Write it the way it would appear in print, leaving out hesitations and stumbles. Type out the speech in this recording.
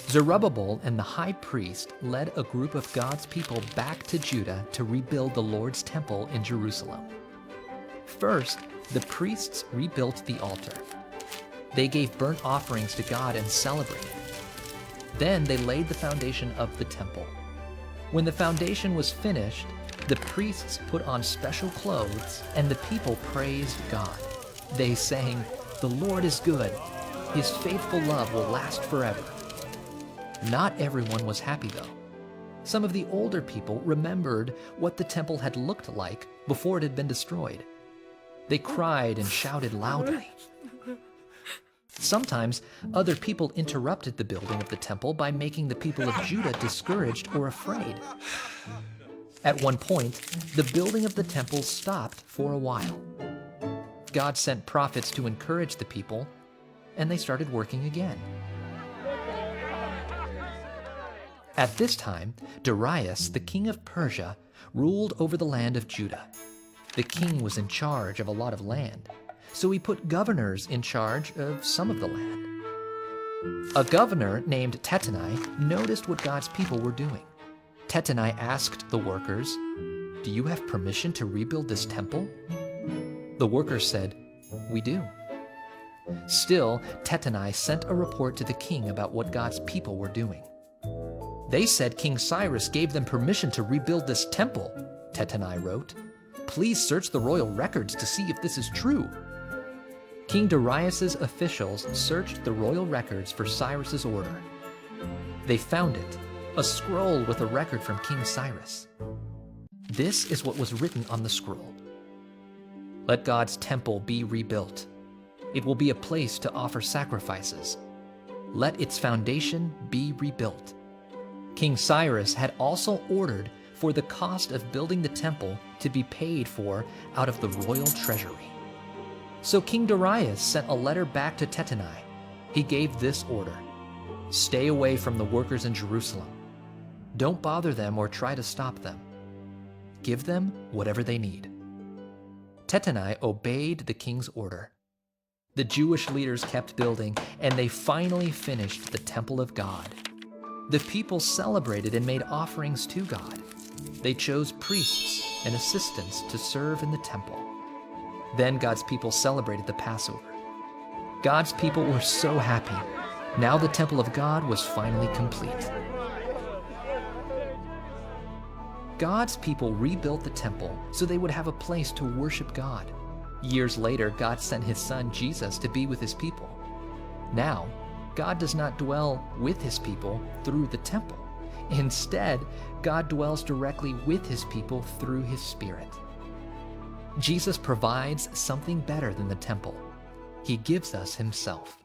Zerubbabel and the high priest led a group of God's people back to Judah to rebuild the Lord's temple in Jerusalem. First, the priests rebuilt the altar. They gave burnt offerings to God and celebrated. Then they laid the foundation of the temple. When the foundation was finished, the priests put on special clothes and the people praised God. They sang, "The Lord is good. His faithful love will last forever." Not everyone was happy though. Some of the older people remembered what the temple had looked like before it had been destroyed. They cried and shouted loudly. Sometimes other people interrupted the building of the temple by making the people of Judah discouraged or afraid. At one point, the building of the temple stopped for a while. God sent prophets to encourage the people, and they started working again. At this time, Darius, the king of Persia, ruled over the land of Judah. The king was in charge of a lot of land, so he put governors in charge of some of the land. A governor named Tattenai noticed what God's people were doing. Tattenai asked the workers, "Do you have permission to rebuild this temple?" The workers said, "We do." Still, Tattenai sent a report to the king about what God's people were doing. They said King Cyrus gave them permission to rebuild this temple, Tattenai wrote. "Please search the royal records to see if this is true." King Darius's officials searched the royal records for Cyrus's order. They found it, a scroll with a record from King Cyrus. This is what was written on the scroll. "Let God's temple be rebuilt. It will be a place to offer sacrifices. Let its foundation be rebuilt." King Cyrus had also ordered for the cost of building the temple to be paid for out of the royal treasury. So King Darius sent a letter back to Tattenai. He gave this order: "Stay away from the workers in Jerusalem. Don't bother them or try to stop them. Give them whatever they need." Tattenai obeyed the king's order. The Jewish leaders kept building, and they finally finished the temple of God. The people celebrated and made offerings to God. They chose priests and assistants to serve in the temple. Then God's people celebrated the Passover. God's people were so happy. Now the temple of God was finally complete. God's people rebuilt the temple so they would have a place to worship God. Years later, God sent his son Jesus to be with his people. Now, God does not dwell with his people through the temple. Instead, God dwells directly with his people through his Spirit. Jesus provides something better than the temple. He gives us himself.